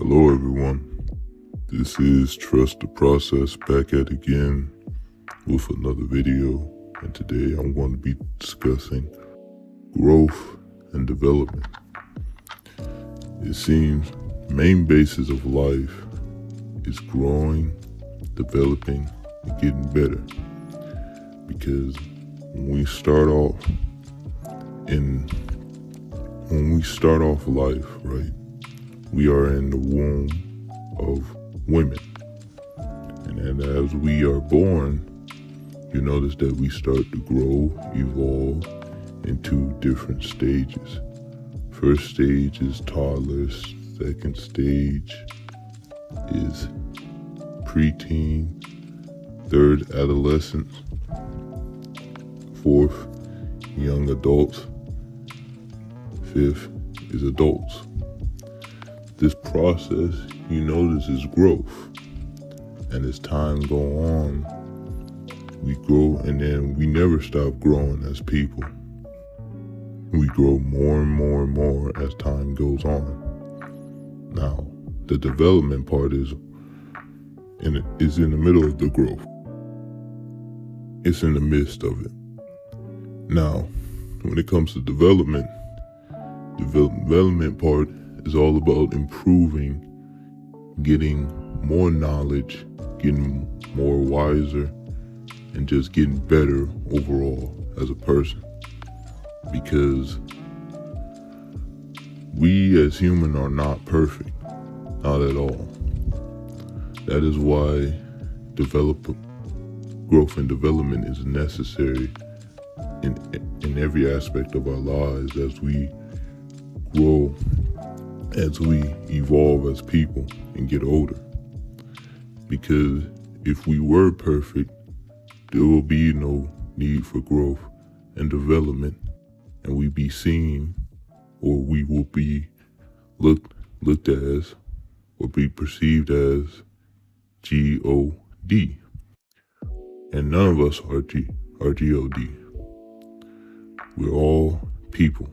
Hello everyone, this is Trust the Process back at again with another video, and today I'm going to be discussing growth and development. It seems the main basis of life is growing, developing, and getting better, because when we start off life, right, we are in the womb of women. And then as we are born, you notice that we start to grow, evolve into different stages. First stage is toddlers. Second stage is preteen. Third, adolescence. Fourth, young adults. Fifth is adults. This process, you notice, is growth. And as time go on, we grow, and then we never stop growing as people. We grow more and more and more as time goes on. Now, the development part is in the middle of the growth. It's in the midst of it. Now, when it comes to development part is all about improving, getting more knowledge, getting more wiser, and just getting better overall as a person. Because we as humans are not perfect, not at all. That is why growth and development is necessary in every aspect of our lives as we grow, as we evolve as people and get older. Because if we were perfect, there will be no need for growth and development, and we be seen, or we will be looked as, or be perceived as God. And none of us are God. We're all people.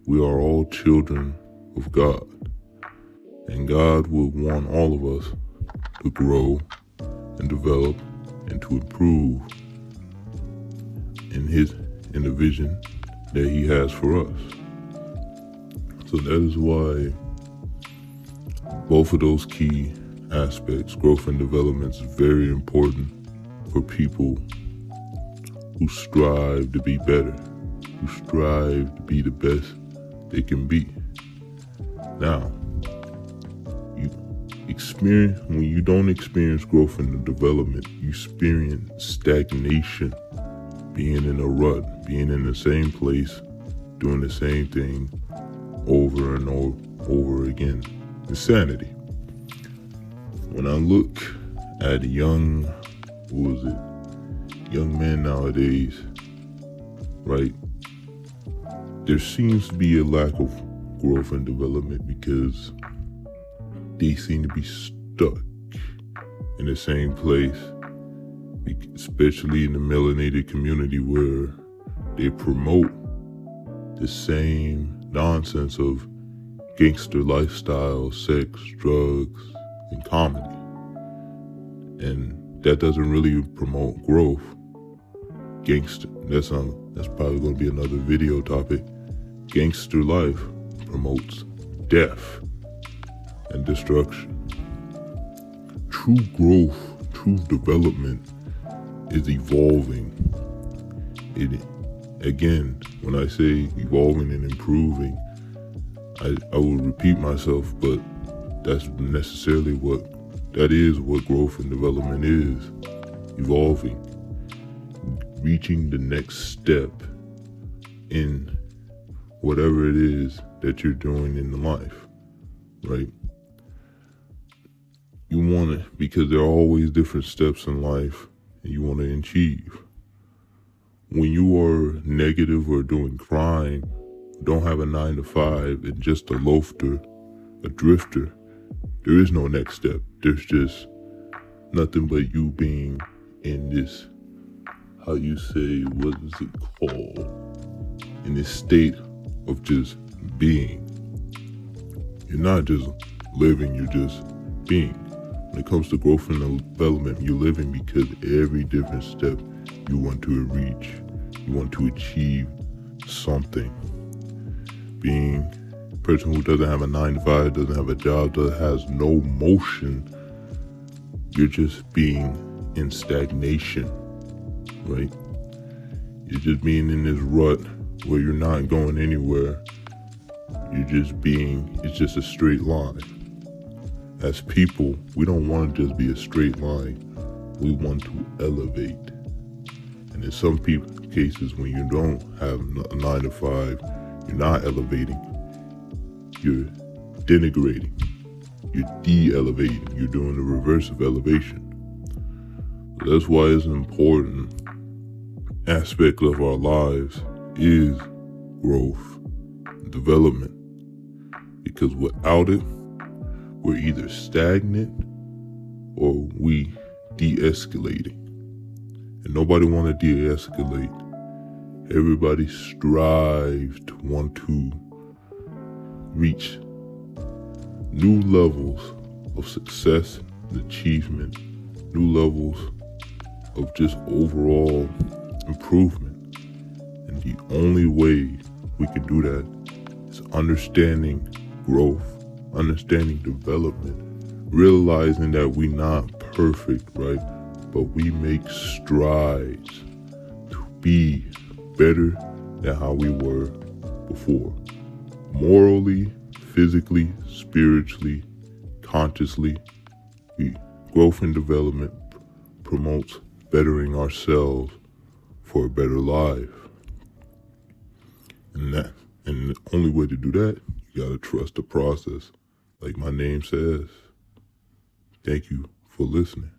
We are all children of God. And God will want all of us to grow and develop and to improve in the vision that He has for us. So that is why both of those key aspects, growth and development, is very important for people who strive to be better, who strive to be the best they can be. Now, when you don't experience growth and development, you experience stagnation, being in a rut, being in the same place, doing the same thing over and over again. Insanity. When I look at young men nowadays, right, there seems to be a lack of growth and development because they seem to be stuck in the same place, especially in the melanated community, where they promote the same nonsense of gangster lifestyle, sex, drugs, and comedy. And that doesn't really promote growth. Gangster, that's probably going to be another video topic. Gangster life promotes death and destruction. True growth, true development is evolving. Again, when I say evolving and improving, I will repeat myself, but that's necessarily what growth and development is. Evolving, reaching the next step in whatever it is that you're doing in life, right? You want it because there are always different steps in life and you want to achieve. When you are negative or doing crime, don't have a 9 to 5 and just a loafer, a drifter, there is no next step. There's just nothing but you being in this, how you say, what is it called? In this state of just being. You're not just living, you're just being. When it comes to growth and development, you're living because every different step you want to reach, you want to achieve something. Being a person who doesn't have a 9 to 5, doesn't have a job, has no motion, you're just being in stagnation, right? You're just being in this rut where you're not going anywhere. You're just being, it's just a straight line. As people, we don't want to just be a straight line. We want to elevate. And in some cases, when you don't have a 9 to 5, you're not elevating. You're denigrating. You're de-elevating. You're doing the reverse of elevation. That's why it's an important aspect of our lives is growth, development. Because without it, we're either stagnant or we de-escalating. And nobody want to de-escalate. Everybody strives to want to reach new levels of success and achievement, new levels of just overall improvement. And the only way we can do that is understanding growth, understanding development, realizing that we're not perfect, right? But we make strides to be better than how we were before. Morally, physically, spiritually, consciously, growth and development promotes bettering ourselves for a better life. And the only way to do that, you gotta trust the process. Like my name says. Thank you for listening.